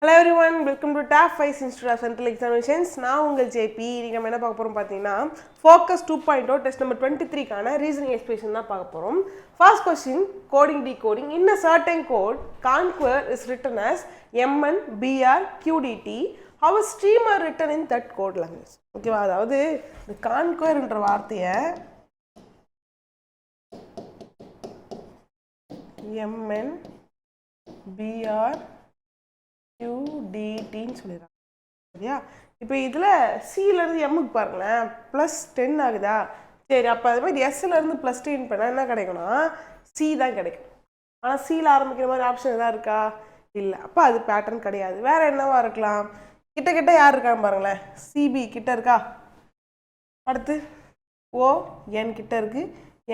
Hello everyone, welcome to TAP 5 Institute of Central Examinations. நான் உங்கள் JP. இன்னைக்கு நம்ம என்ன பார்க்க போறோம் பார்த்தீங்கன்னா Focus 2.0 test number 23 கான reasoning expression தான் பார்க்க போறோம். First question, coding decoding. In a certain code, conquer is written as MN BR QDT. How is streamer written in that code language? ஓகேவா, அதாவது இந்த conquer என்ற வார்த்தையை MN BR QDT ன்னு சொல்லிடுறாங்க. சரியா? இப்போ இதில் சிலேருந்து எம்முக்கு பாருங்களேன், ப்ளஸ் 10 ஆகுதா? சரி, அப்போ அது மாதிரி எஸ்லேருந்து ப்ளஸ் 10 பண்ணால் என்ன கிடைக்கும்னா சி தான் கிடைக்கும். ஆனால் சியில் ஆரம்பிக்கிற மாதிரி ஆப்ஷன் எதாவது இருக்கா? இல்லை. அப்போ அது பேட்டர்ன் கிடையாது. வேறு என்னவா இருக்கலாம்? கிட்ட யார் இருக்கான்னு பாருங்களேன், சிபி கிட்ட இருக்கா, அடுத்து ஓஎன் கிட்ட இருக்கு,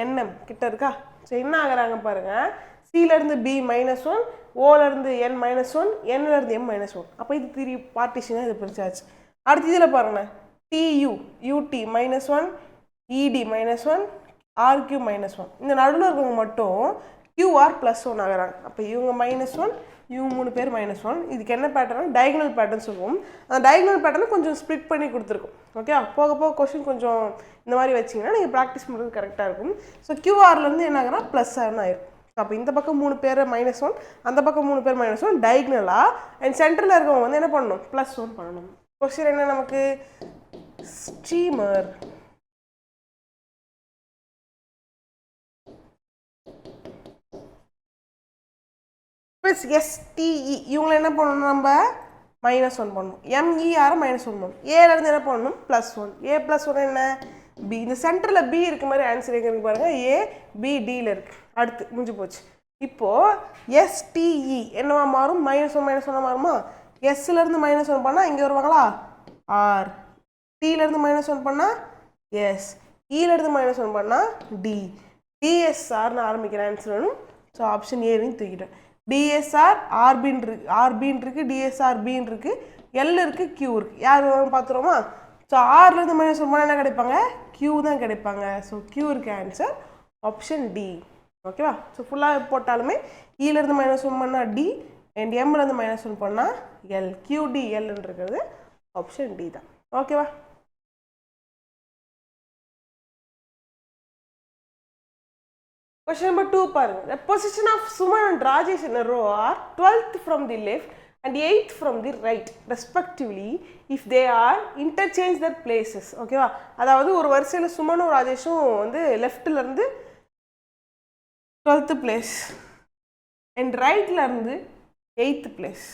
என்எம் கிட்ட இருக்கா. சரி, என்ன ஆகுறாங்க பாருங்கள், சிலேருந்து பி -1, ஓலேருந்து என் -1, என்னலேருந்து எம் -1. அப்போ இது 3 பார்ட்டிஷனாக இது பிரிச்சாச்சு. அடுத்து இதில் பாருங்கள், டியூ யூடி -1, இடி -1, ஆர்கியூ -1. இந்த நடுவில் இருக்கவங்க மட்டும் கியூஆர் +1 ஆகிறாங்க. அப்போ இவங்க -1, இவங்க 3 பேர் -1. இதுக்கு என்ன பேட்டர்னா டயகனல் பேட்டர்ன் சொல்லுவோம். அந்த டயகனல் பேட்டர்னை கொஞ்சம் ஸ்ப்ளிட் பண்ணி கொடுத்துருக்கோம். ஓகே, போக போக கொஸ்டின் கொஞ்சம் இந்த மாதிரி வச்சிங்கன்னா நீங்கள் ப்ராக்டிஸ் பண்ணுறது கரெக்டாக இருக்கும். ஸோ கியூஆர்லேருந்து என்ன ஆகுனா +7 ஆயிருக்கும். அப்போ இந்த பக்கம் 3 பேர் -1, அந்த பக்கம் 3 பேர் -1 டயகனலாக, அண்ட் சென்டரில் இருக்கவங்க வந்து என்ன பண்ணணும், +1 பண்ணணும். கொஸ்டின் என்ன நமக்கு, ஸ்ட்ரீமர் STE இவங்களை என்ன பண்ணணும், நம்ம -1 பண்ணணும். MER -1 பண்ணணும். ஏலேருந்து என்ன பண்ணணும், +1. A +1 என்ன, பி. இந்த சென்டரில் பி இருக்க மாதிரி ஆன்சர் எங்கே இருக்கு பாருங்கள், ஏ பி டியில் இருக்குது. அடுத்து முடிஞ்சு போச்சு. இப்போது STE என்னவா மாறும், -1 மாறுமா? எஸ்லேருந்து -1 பண்ணால் இங்கே வருவாங்களா, ஆர். டியிலேருந்து -1 பண்ணால் எஸ், இலேருந்து -1 பண்ணால் டி. டிஎஸ்ஆர்னு ஆரம்பிக்கிற ஆன்சர் வேணும். ஸோ ஆப்ஷன் ஏன்னு தூக்கிட்டேன். டிஎஸ்ஆர் ஆர்பின்னு இருக்குது, டிஎஸ்ஆர் பின்னு இருக்குது, எல் இருக்குது, கியூ இருக்குது. யார் பார்த்துருவோமா? ஸோ ஆர்லேருந்து -1 பண்ணால் என்ன கிடைப்பாங்க, கியூ தான் கிடைப்பாங்க. ஸோ கியூ இருக்க ஆன்சர் ஆப்ஷன் டி. ஓகேவா? ஸோ ஃபுல்லாக போட்டாலுமே இலேருந்து -1 பண்ணால் டி, அண்ட் எம்லேருந்து -1 பண்ணால் எல். கியூடி எல்ன்னு இருக்கிறது ஆப்ஷன் டி தான். ஓகேவா? Question number 2 பாருங்க. The position of Suman and Rajesh in a row are 12th from the left and 8th from the right respectively if they are interchange their places. ஓகேவா? அதாவது ஒரு வரிசையில் சுமனும் ராஜேஷும் வந்து லெஃப்ட்லேருந்து 12th பிளேஸ் அண்ட் ரைட்லேருந்து 8th பிளேஸ்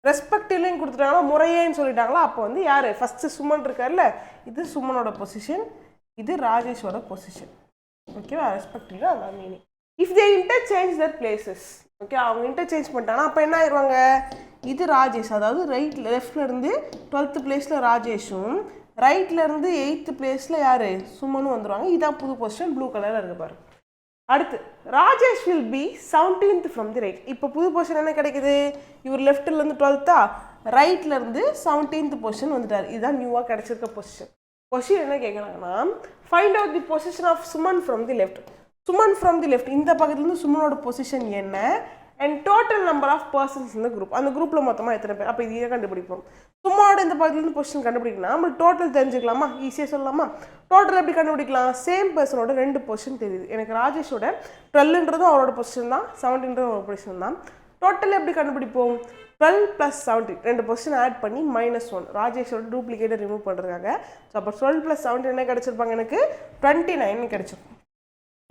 ரெஸ்பெக்டிவ்லையும் கொடுத்துட்டாங்களா, முறையேன்னு சொல்லிட்டாங்களா. அப்போ வந்து யார் ஃபஸ்ட்டு சுமன் இருக்கார்ல, இது சுமனோட பொசிஷன், இது ராஜேஷோட பொசிஷன். ஓகேவா? ரெஸ்பெக்டிவ்ல அதான் meaning. If they interchange that places, okay, அவங்க இன்டர்சேஞ்ச் பண்ணிட்டாங்கன்னா அப்போ என்ன ஆயிடுவாங்க, இது ராஜேஷ், அதாவது லெஃப்ட்லேருந்து 12th பிளேஸில் ராஜேஷும், ரைட்லேருந்து 8th பிளேஸில் யார் சுமனும் வந்துடுவாங்க. இதான் புது பொசிஷன், ப்ளூ கலரில் இருக்கு பாரு. அடுத்து Rajesh will be 17th from the right. இப்போ புது பொசிஷன் என்ன கிடைக்குது, இவர் லெஃப்ட்லேருந்து 12th, ரைட்லேருந்து 17th பொசிஷன் வந்துட்டார். இதுதான் நியூவாக கிடைச்சிருக்க பொசிஷன். கொஸ்டின் என்ன கேட்குறாங்கன்னா, find out the position of Suman from the left. Suman from the left, இந்த பக்கத்துலேருந்து சுமனோட பொசிஷன் என்ன, and total number of persons இந்த குரூப், அந்த குரூப்பில் மொத்தமாக எத்தனை பேர். அப்போ இதையே கண்டுபிடிப்போம். சும்மாவோட இந்த பக்கத்துலேருந்து பொசிஷன் கண்டுபிடிக்கணும், நம்ம டோட்டல் தெரிஞ்சுக்கலாமா, ஈஸியாக சொல்லலாமா? டோட்டல் எப்படி கண்டுபிடிக்கலாம், சேம் பர்சனோட 2 பொசிஷன் தெரியுது. எனக்கு ராஜேஷோட 12ன்றதும் அவரோட பொசிஷன் தான், 17ன்றதும் அவரோட பொசிஷன் தான். டோட்டல் எப்படி கண்டுபிடிப்போம், 12 + 17 2 பொசிஷன் ஆட் பண்ணி -1 ராஜேஷோட டூப்ளிகேட்டை ரிமூவ் பண்ணுறாங்க. ஸோ அப்போ 12 + 17 என்ன கிடச்சிருப்பாங்க, எனக்கு 29 கிடச்சிருக்கும்.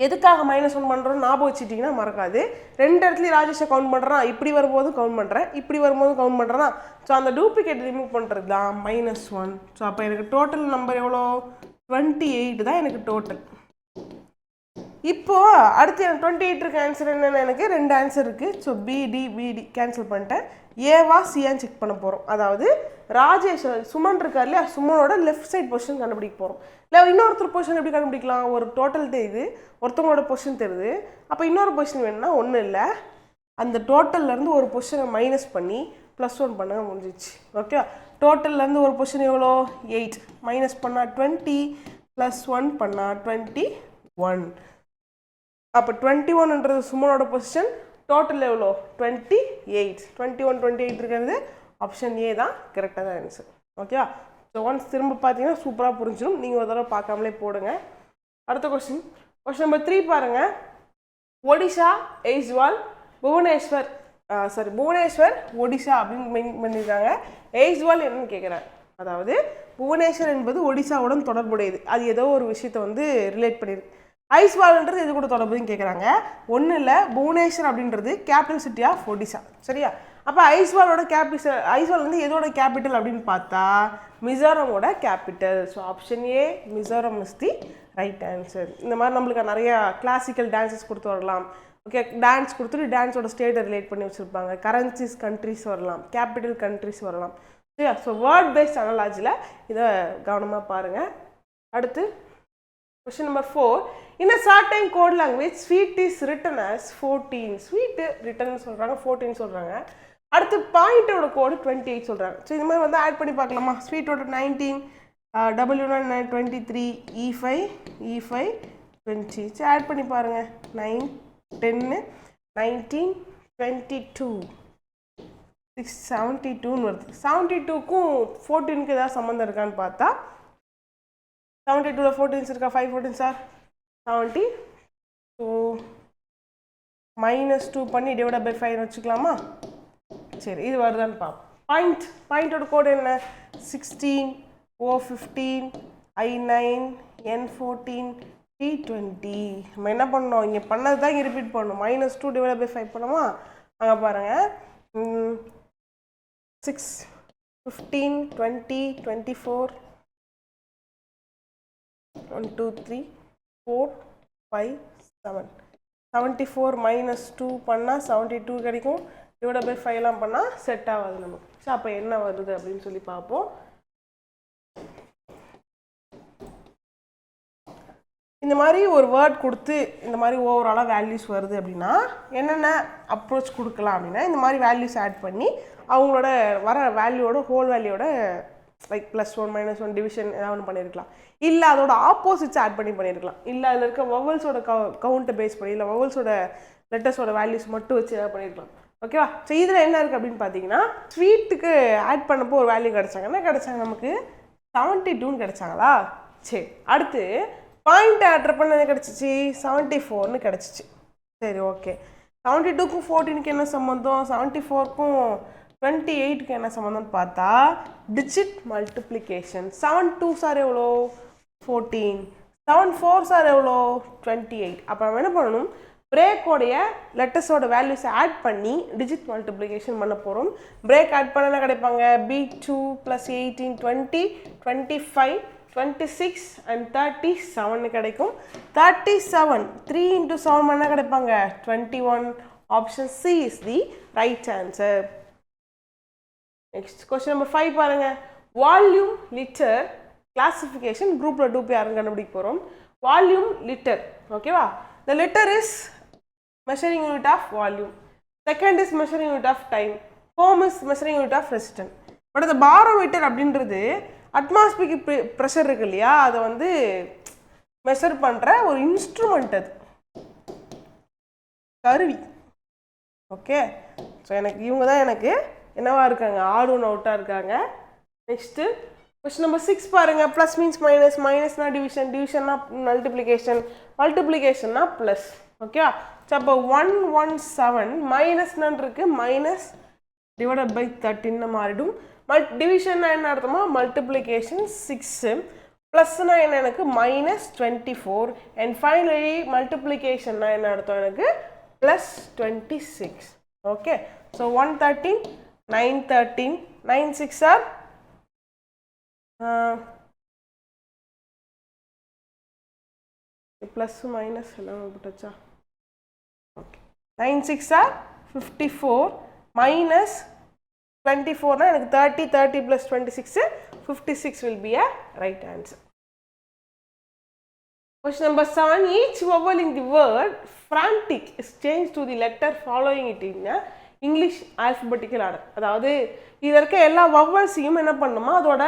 எதுக்காக -1 பண்ணுறோம் ஞாபகம் வச்சுட்டிங்கன்னா மறக்காது. 2 இடத்துலையும் ராஜேஷை கவுண்ட் பண்ணுறான், இப்படி வரும்போதும் கவுண்ட் பண்ணுறேன், இப்படி வரும்போதும் கவுண்ட் பண்ணுறேன்னா. ஸோ அந்த டூப்ளிகேட் ரிமூவ் பண்ணுறது தான் -1. ஸோ அப்போ எனக்கு டோட்டல் நம்பர் எவ்வளோ, 28 தான் எனக்கு டோட்டல். இப்போது அடுத்து எனக்கு 28 இருக்க ஆன்சர் என்னென்ன, எனக்கு 2 ஆன்சர் இருக்குது. ஸோ பிடி கேன்சல் பண்ணிட்டேன். ஏவா சியான்னு செக் பண்ண போகிறோம். அதாவது ராஜேஷ் சுமன் இருக்கார் இல்லையா, சுமனோட லெஃப்ட் சைட் பொசிஷன் கண்டுபிடிக்க போகிறோம். இல்லை இன்னொருத்தர் பொசிஷன் எப்படி கண்டுபிடிக்கலாம், ஒரு டோட்டல் தெரியுது, ஒருத்தவங்களோட பொசிஷன் தெரியுது. அப்போ இன்னொரு பொசிஷன் வேணும்னா ஒன்றும் இல்லை, அந்த டோட்டல்லேருந்து ஒரு பொசிஷனை மைனஸ் பண்ணி +1 பண்ண முடிஞ்சிச்சு. ஓகே, டோட்டல்லேருந்து ஒரு பொசிஷன் எவ்வளோ, 8 மைனஸ் பண்ணால் 20 +1 பண்ணால் 21. அப்போ 21ன்றது சுமனோட பொசிஷன், டோட்டல் எவ்வளோ 28 21 28 இருக்கிறது ஆப்ஷன் ஏ தான் கரெக்டான ஆன்சர் ஓகேவா ஸோ ஒன்ஸ் திரும்ப பார்த்தீங்கன்னா சூப்பராக புரிஞ்சிடும் நீங்கள் ஒரு தடவை பார்க்காமலே போடுங்க அடுத்த கொஸ்டின் நம்பர் 3 பாருங்கள் ஒடிஷா எய்ஸ்வால் புவனேஸ்வர் புவனேஸ்வர் ஒடிஷா அப்படின்னு மெயின் பண்ணியிருக்காங்க எய்ஸ்வால் என்னன்னு கேட்குறேன் அதாவது புவனேஸ்வர் என்பது ஒடிசாவுடன் தொடர்புடையது அது ஏதோ ஒரு விஷயத்தை வந்து ரிலேட் பண்ணியிருக்கு ஐஸ்வால்ன்றது இது கூட தொடர்புன்னு கேட்குறாங்க ஒன்றும் இல்லை புவனேஸ்வர் அப்படின்றது கேபிட்டல் சிட்டி ஆஃப் ஒடிசா சரியா அப்போ ஐஸ்வால் வந்து எதோட கேபிட்டல் அப்படின்னு பார்த்தா மிசோரமோட capital so option A Mizoram is the right answer இந்த மாதிரி நம்மளுக்கு நிறையா கிளாசிக்கல் டான்ஸஸ் கொடுத்து வரலாம் ஓகே டான்ஸ் கொடுத்துட்டு டான்ஸோட ஸ்டேட்டை ரிலேட் பண்ணி வச்சுருப்பாங்க கரன்சிஸ் கண்ட்ரிஸ் வரலாம் கேபிட்டல் கண்ட்ரிஸ் வரலாம் சரியா ஸோ வேர்ட் பேஸ்ட் அனலாஜியில் இதை கவனமாக பாருங்கள் அடுத்து Question number 4. In a certain code language, sweet is written as 14. Sweet written சொல்றாங்க 14 சொல்றாங்க அடுத்து பாயிண்டோட கோட் 28 சொல்றாங்க ஸோ இந்த மாதிரி வந்து ஆட் பண்ணி பார்க்கலாமா ஸ்வீட்டோட 19 W9 23 E5 20 ஸோ ஆட் பண்ணி பாருங்க 9 10 19 22 672 வருது 72க்கும் 14க்கு ஏதாவது சம்மந்தம் இருக்கான்னு பார்த்தா 72ல 14 இருக்கா 5 14 சார் 70 ஸோ -2 பண்ணி டிவைட் பை 5 வச்சுக்கலாமா சரி இது வருதான்னு பார்ப்போம் பாயிண்டோட கோடு என்ன 16 O15 I9 N14 T20 நம்ம என்ன பண்ணோம் இங்கே பண்ணது தான் இங்கே ரிப்பீட் பண்ணணும் -2 டிவைட் பை 5 பண்ணுமா அங்கே பாருங்கள் 6 15 20 24 1 2 3 4 5 7 74 -2 பண்ணால் 72 கிடைக்கும் டிவைட் பை 5 பண்ணால் செட் ஆகாது நமக்கு ஸோ அப்போ என்ன வருது அப்படின்னு சொல்லி பார்ப்போம் இந்த மாதிரி ஒரு வேர்ட் கொடுத்து இந்த மாதிரி ஓவராலாக வேல்யூஸ் வருது அப்படின்னா என்னென்ன அப்ரோச் கொடுக்கலாம் அப்படின்னா இந்த மாதிரி வேல்யூஸ் ஆட் பண்ணி அவங்களோட வர வேல்யூவோட ஹோல் வேல்யூவோட லைக் +1 -1 டிவிஷன் ஏதாவது ஒன்று பண்ணியிருக்கலாம் இல்லை அதோட ஆப்போசிட்ஸ் ஆட் பண்ணியிருக்கலாம் இல்லை அதில் இருக்க வவல்ஸோட கவுண்ட்டை பேஸ் பண்ணி இல்லை வவல்ஸோட லெட்டர்ஸோட வேல்யூஸ் மட்டும் வச்சு ஏதாவது பண்ணியிருக்கலாம் ஓகேவா ஸோ இதில் என்ன இருக்குது அப்படின்னு பார்த்தீங்கன்னா ஸ்வீட்டுக்கு ஆட் பண்ணப்போ ஒரு வேல்யூ கிடச்சாங்க என்ன கிடச்சாங்க நமக்கு 72ன்னு கிடச்சாங்களா சரி அடுத்து பாயிண்ட் ஆட் பண்ண என்ன கிடச்சிச்சு 74ன்னு கிடச்சிச்சு சரி ஓகே 72க்கும் 14க்கு என்ன சம்மந்தம் 74க்கும் 28க்கு என்ன சம்மந்தம்னு பார்த்தா டிஜிட் மல்டிப்ளிகேஷன் 7 2s ஆர் எவ்வளோ 14 7 4s ஆர் எவ்வளோ 28 அப்போ நம்ம என்ன பண்ணணும் பிரேக்கோடைய லெட்டர்ஸோட வேல்யூஸை ஆட் பண்ணி டிஜிட் மல்டிப்ளிகேஷன் பண்ண போகிறோம் பிரேக் ஆட் பண்ண என்ன கிடைப்பாங்க B2 + 18 20 25 26 and 37 கிடைக்கும் 37 3 × 7 என்ன கிடைப்பாங்க 21 option C is the right answer next question number 5 பாருங்க வால்யூம் லிட்டர் கிளாசிஃபிகேஷன் குரூப்ல 2 பேர் யாரும் கண்டுபிடிக்க போகிறோம் வால்யூம் லிட்டர் ஓகேவா the liter is measuring unit of volume second is measuring unit of time home is measuring unit of resistance but அந்த barometer அப்படின்றது atmospheric pressure இருக்கு இல்லையா அதை வந்து மெஷர் பண்ணுற ஒரு இன்ஸ்ட்ருமெண்ட் அது கருவி ஓகே ஸோ எனக்கு இவங்க தான் எனக்கு என்னவா இருக்காங்க ஆட் ஒன் அவுட்டாக இருக்காங்க நெக்ஸ்ட்டு கொஸ்டின் நம்பர் 6 பாருங்க ப்ளஸ் மீன்ஸ் மைனஸ்னா டிவிஷன் டிவிஷன்னா மல்டிப்ளிகேஷன்னா ப்ளஸ் ஓகேவா ஸோ அப்போ 117 மைனஸ்னு இருக்கு மைனஸ் டிவைடட் பை 13 மாறிடும் டிவிஷன்னா என்ன அர்த்தமா மல்டிப்ளிகேஷன் 6 ப்ளஸ்னா என்ன எனக்கு -24 அண்ட் ஃபைனலி மல்டிப்ளிகேஷன்னா என்ன அர்த்தம் எனக்கு +26 okay so 113 913 9 6 are plus minus எல்லாம் போட்டுச்சா ஓகே 9 6 ஆர் 54 minus 24 எனக்கு 30 plus 26 56 will be a right answer. Question number 7 each vowel in the word frantic is changed to the letter following it in a English alphabetical order. அதாவது இதில் இருக்க எல்லா வவல்ஸையும் என்ன பண்ணணுமா அதோட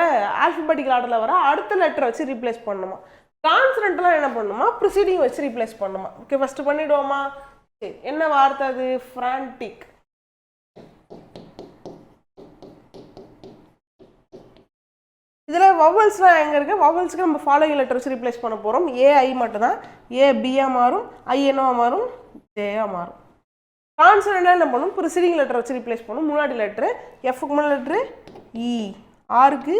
ஆல்ஃபபெட்டிக்கல் ஆர்டரில் வர அடுத்த லெட்டரை வச்சு ரீப்ளேஸ் பண்ணணுமா கான்சனண்ட்லாம் என்ன பண்ணணுமா ப்ரொசீடிங் வச்சு ரீப்ளேஸ் பண்ணணுமா ஓகே ஃபஸ்ட்டு பண்ணிவிடுவோமா சரி, என்ன வார்த்தை அது? ஃப்ரான்டிக். இதில் வவல்ஸ்லாம் எங்கே இருக்குது? வவல்ஸ்க்கு நம்ம ஃபாலோயிங் லெட்டர் வச்சு ரீப்ளேஸ் பண்ண போகிறோம். ஏஐ மட்டும் தான். ஏ பியாக மாறும், ஐ என்னவா மாறும், ஜேயாக மாறும். கான்சனன்ட் என்ன பண்ணும்? ப்ரிசீடிங் லெட்டர் வச்சு ரீப்ளேஸ் பண்ணும். முன்னாடி லெட்ரு, எஃப்க்கு முன்னாடி லெட்ரு இ, ஆருக்கு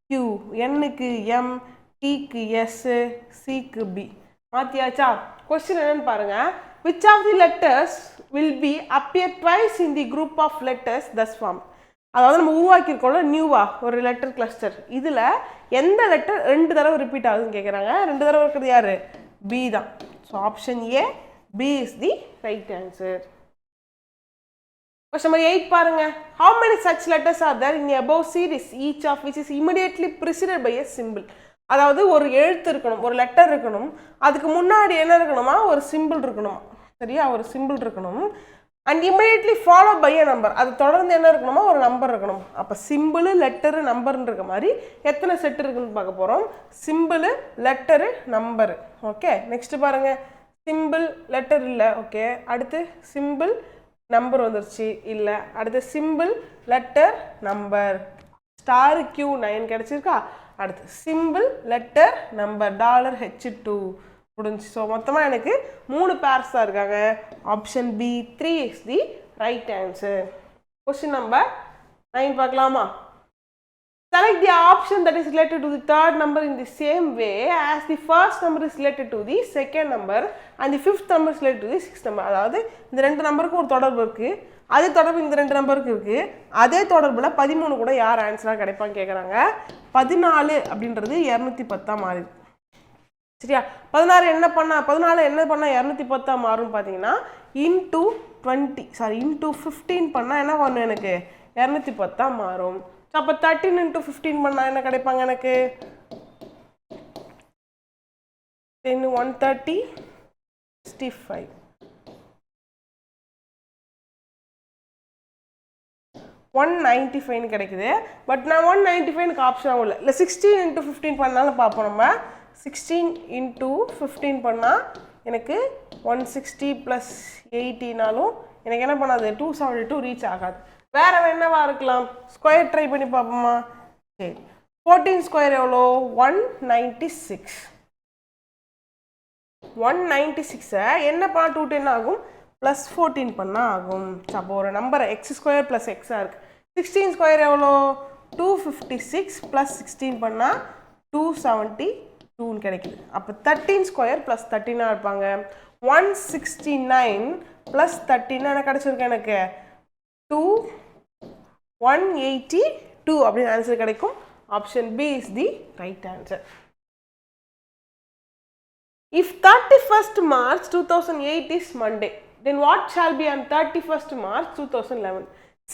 கியூ, என்னுக்கு எம், டிக்கு எஸ், சிக்கு பி. மாற்றியாச்சா? கொஸ்டின் என்னன்னு பாருங்க. Which of the letters will be appear twice in the group of letters thus formed? அதாவது நம்ம உருவாக்கியிருக்கோம்ல நியூவா ஒரு லெட்டர் கிளஸ்டர், இதில் எந்த லெட்டர் 2 தடவை ரிப்பீட் ஆகுதுன்னு கேட்குறாங்க. 2 தடவை இருக்கிறது யாரு? பி தான். So option A, B is the right answer. Question number 8 பாருங்க. How many such letters are there in the above series, each of which is immediately preceded by a symbol? அதாவது ஒரு எழுத்து இருக்கணும், ஒரு லெட்டர் இருக்கணும், அதுக்கு முன்னாடி என்ன இருக்கணுமா? ஒரு சிம்பிள் இருக்கணுமா? சரியா? ஒரு சிம்பிள் இருக்கணும். And immediately follow by a number, அது தொடர்ந்து என்ன இருக்கணுமா? ஒரு நம்பர் இருக்கணும். அப்போ சிம்பிள், லெட்டரு, நம்பர்னு இருக்க மாதிரி எத்தனை செட் இருக்குன்னு பார்க்க போகிறோம். Simple, letter, number. Okay, next பாருங்க. சிம்பிள், லெட்டர் இல்லை. ஓகே, அடுத்து சிம்பிள், நம்பர் வந்துருச்சு இல்லை. அடுத்து simple, letter, number, star Q9 கிடைச்சிருக்கா? அடுத்து சிம்பிள், லெட்டர், நம்பர், $H2 முடிஞ்சு. ஸோ மொத்தமாக எனக்கு 3 பேர்ஸ் தான் இருக்காங்க. Option B 3 is the right answer. Question number 9 பார்க்கலாமா? Select the option that is related to the third number in the same way as the first number is related to the second number and the fifth number is related to the sixth number. அதாவது இந்த 2 நம்பருக்கு ஒரு தொடர்பு இருக்குது, அதே தொடர்பு இந்த 2 நம்பருக்கு இருக்குது. அதே தொடர்பில் 13 கூட யார் ஆன்சராக கிடைப்பான்னு கேட்குறாங்க. 14 அப்படின்றது 210 மாறி. சரியா? 14 என்ன பண்ணால் 210 மாறும்னு பார்த்தீங்கன்னா இன்டூ 15 பண்ணால் என்ன பண்ணும்? எனக்கு 210 மாறும். அப்போ 13 × 15 பண்ணால் என்ன கிடைப்பாங்க? எனக்கு 10 130 65 195 கிடைக்குது. பட் நான் 195க்கு ஆப்ஷனாகவும் இல்லை 16 × 15 பண்ணாலும் பார்ப்போம். நம்ம 16 × 15 பண்ணால் எனக்கு 160 + 80னாலும் எனக்கு என்ன பண்ணாது? 272 ரீச் ஆகாது. வேறு என்னவா இருக்கலாம்? ஸ்கொயர் ட்ரை பண்ணி பார்ப்போமா? சரி, 14 ஸ்கொயர் எவ்வளோ? 196. 196 என்ன பண்ணால் 210 ஆகும்? +14 பண்ணால் ஆகும். அப்போ ஒரு நம்பர் x² + x இருக்குது. 16 ஸ்கொயர் எவ்வளோ? 256 + 16 பண்ணால் 272 கிடைக்குது. அப்போ 13 ஸ்கொயர் + 13 இருப்பாங்க. 169 + 13 என்ன கிடைச்சிருக்கு? எனக்கு 182 அப்படின்னு ஆன்சர் கிடைக்கும். Option B is the right answer. If 31st March 2008 is Monday, then what shall be on 31st March 2011?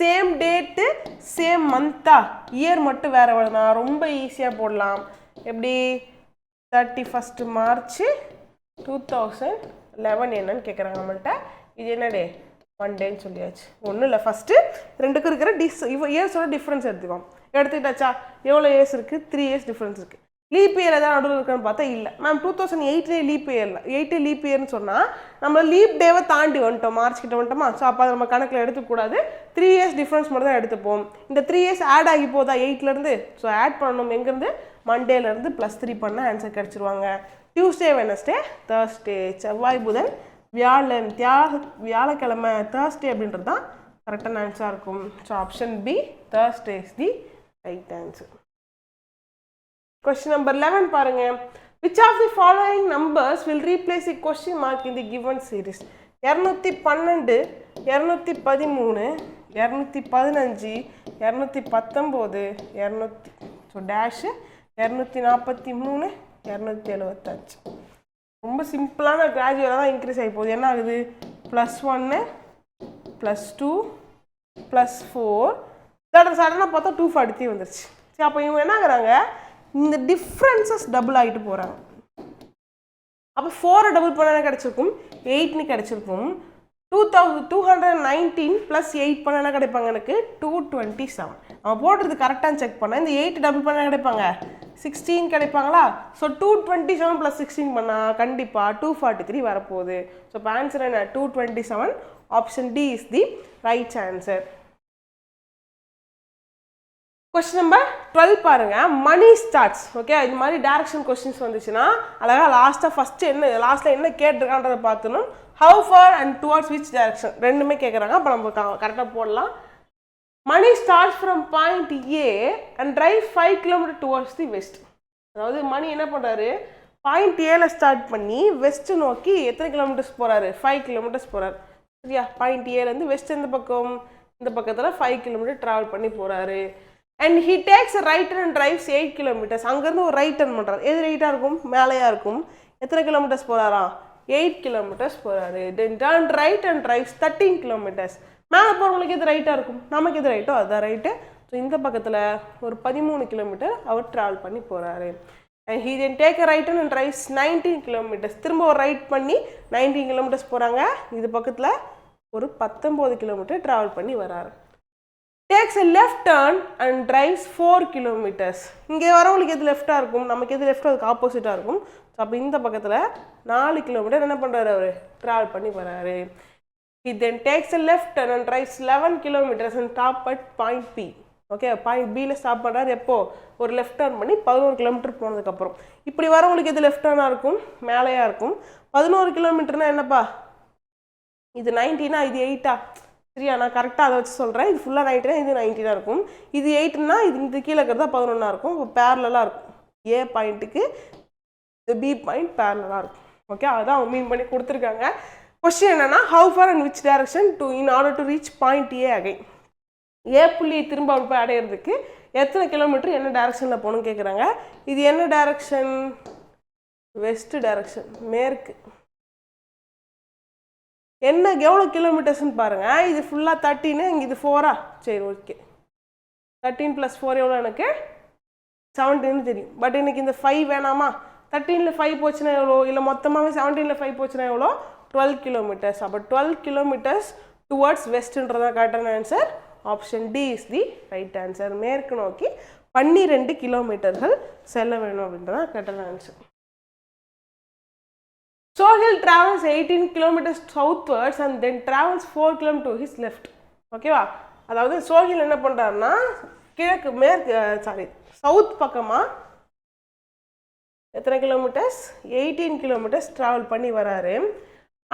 Same date same மந்த்தா? இயர் மட்டும் வேறு வருதுனா ரொம்ப ஈஸியாக போடலாம். எப்படி? 31st March 2011 என்னன்னு கேட்குறாங்க நம்மள்கிட்ட. இது என்ன டே? மண்டேன்னு சொல்லியாச்சு. ஒன்றும் இல்லை, ஃபஸ்ட்டு 2க்கும் இருக்கிற இயர்ஸோட டிஃப்ரென்ஸ் எடுத்துக்கோம். எடுத்துக்கிட்டாச்சா? எவ்வளோ இயர்ஸ் இருக்குது? 3 இயர்ஸ் டிஃப்ரென்ஸ் இருக்குது. லீப் இயர் எதாவது நடுவில் இருக்குன்னு பார்த்தா இல்லை. மேம் 2008 லீப் இயரில் 8 லீப் இயர்னு சொன்னால் நம்ம லீப் டேவை தாண்டி வந்துட்டோம், மார்ச் கிட்ட வந்துட்டோமா? ஸோ அப்போ அதை நம்ம கணக்கில் எடுத்துக்கூடாது. 3 இயர்ஸ் டிஃப்ரென்ஸ் மட்டும் தான் எடுத்துப்போம். இந்த 3 இயர்ஸ் ஆட் ஆகி போதா 8லேருந்து? ஸோ ஆட் பண்ணணும். எங்கேருந்து? மண்டேலேருந்து +3 பண்ணால் ஆன்சர் கிடச்சிருவாங்க. டியூஸ்டே, வெனஸ்டே, தேர்ஸ்டே, செவ்வாய், புதன், வியாழன், வியாழக்கிழமை, தேர்ஸ்டே அப்படின்றது தான் கரெக்டான ஆன்சராக இருக்கும். So option B Thursday is the right answer. Question number 11 பாருங்க. Which of the following numbers will replace the question mark in the given series? 212, 213, 215, 219, 200. So dash 243, 275. ரொம்ப சிம்பிளான கிராஜுவலாக தான் இன்க்ரீஸ் ஆகி போகுது. என்ன ஆகுது? +1 +2 +4 சடனாக பார்த்தா 243 வந்துருச்சு. சரி, அப்போ இவங்க என்ன ஆகுறாங்க? இந்த டிஃப்ரென்சஸ் டபுள் ஆகிட்டு போகிறாங்க. அப்போ 4 டபுள் பண்ண கிடச்சிருக்கும், 8ன்னு கிடச்சிருக்கும். 219 + 8 பண்ண கிடைப்பாங்க எனக்கு 227. அவன் போடுறது கரெக்டாக செக் பண்ண இந்த 8 டபுள் பண்ண கிடைப்பாங்க 16 கிடைப்பாங்களா? ஸோ 227 + 16 பண்ணால் கண்டிப்பாக 243 வரப்போகுது. ஸோ இப்போ ஆன்சர் என்ன? 227. Option D is the right answer. Question number 12 பாருங்க. மணி ஸ்டார்ட்ஸ். ஓகே, இது மாதிரி டைரக்ஷன் கொஸ்டின்ஸ் வந்துச்சுன்னா அழகாக லாஸ்ட்டில் என்ன கேட்டிருக்கான்றதை பார்த்துணும். How far and towards which direction ரெண்டுமே கேட்குறாங்க. அப்போ நம்ம கரெக்டாக போடலாம். Mani starts from point A and drive 5 km towards the west. அதாவது மணி என்ன பண்ணுறாரு, பாயிண்ட் ஏல ஸ்டார்ட் பண்ணி வெஸ்ட் நோக்கி எத்தனை கிலோமீட்டர்ஸ் போகிறாரு? 5 km போகிறாரு. சரியா? பாயிண்ட் ஏலேருந்து வெஸ்ட் எந்த பக்கம்? இந்த பக்கத்தில் 5 km ட்ராவல் பண்ணி போகிறாரு. And he takes right and drives 8 km. அங்கேருந்து ஒரு ரைட் டர்ன் பண்ணுறாரு. எது ரைட்டாக இருக்கும்? மேலேயா இருக்கும். எத்தனை கிலோமீட்டர்ஸ் போகிறாராம்? 8 km போகிறாரு. Then turn right and drives 13 km. மேலே போகிறவங்களுக்கு எது ரைட்டாக இருக்கும்? நமக்கு எது ரைட்டோ அதுதான் ரைட்டு. ஸோ இந்த பக்கத்தில் ஒரு 13 km அவர் ட்ராவல் பண்ணி போகிறாரு. And he then take a right and drives 19 km. திரும்ப ஒரு ரைட் பண்ணி 19 km போகிறாங்க. இது பக்கத்தில் ஒரு 19 km ட்ராவல் பண்ணி வராரு. Takes a left turn and drives 4 km. இங்கே வரவங்களுக்கு எது லெஃப்டாக இருக்கும்? நமக்கு எது லெஃப்ட் அதுக்கு ஆப்போசிட்டாக இருக்கும். ஸோ அப்போ இந்த பக்கத்தில் 4 km என்ன பண்ணுறாரு? அவர் ட்ராவல் பண்ணி வராரு. He then takes a left turn and drives 11 km and stop at point P. Okay, point பியில் ஸ்டாப் பண்ணுறாரு. எப்போ? ஒரு லெஃப்ட் டர்ன் பண்ணி 11 km போனதுக்கப்புறம். இப்படி வரவங்களுக்கு எது லெஃப்ட் டர்னாக இருக்கும்? மேலேயா இருக்கும். 11 km என்னப்பா? இது 19ஆ? இது 8ஆ? சரியா? நான் கரெக்டாக அதை வச்சு சொல்கிறேன். இது ஃபுல்லாக 19ஆ? இது 19ஆக இருக்கும். இது 8னா இது கீழே இருக்கிறதா 11ஆக இருக்கும். இப்போ பேரலாக இருக்கும். ஏ பாயிண்ட்டுக்கு பி பாயிண்ட் பேரலாக இருக்கும். ஓகே, அதான் அவங்க மீன் பண்ணி கொடுத்துருக்காங்க. கொஸ்டின் என்னன்னா, how far and which direction to in order to reach point A again. A புள்ளி திரும்ப அவர் போய் அடையிறதுக்கு எத்தனை கிலோமீட்டர் என்ன டைரக்ஷனில் போகணும்னு கேட்குறாங்க. இது என்ன டைரக்ஷன்? வெஸ்ட் டைரக்ஷன், மேற்கு. என்ன எவ்வளோ கிலோமீட்டர்ஸ்ன்னு பாருங்கள். இது ஃபுல்லாக 13, இங்கே இது 4ஆ? சரி, ஓகே. 13 + 4 எவ்வளோ? எனக்கு 17 தெரியும். பட் எனக்கு இந்த 5 வேணாமா? 13ல் 5 போச்சுன்னா எவ்வளோ? இல்லை மொத்தமாகவே 17ல் 5 போச்சுன்னா எவ்வளோ? 12 km. அப்போ 12 km டுவர்ட்ஸ் வெஸ்ட்ன்றதான் கரெக்டான answer. Option D is the right answer. மேற்கு நோக்கி 12 கிலோமீட்டர்கள் செல்ல வேணும் அப்படின்றதான் கரெக்டான answer. Sohail travels 18 km southwards and then travels 4 km to his left. ஓகேவா? அதாவது சோஹில் என்ன பண்ணுறாருன்னா சவுத் பக்கமாக எத்தனை கிலோமீட்டர்ஸ்? 18 km ட்ராவல் பண்ணி வராரு.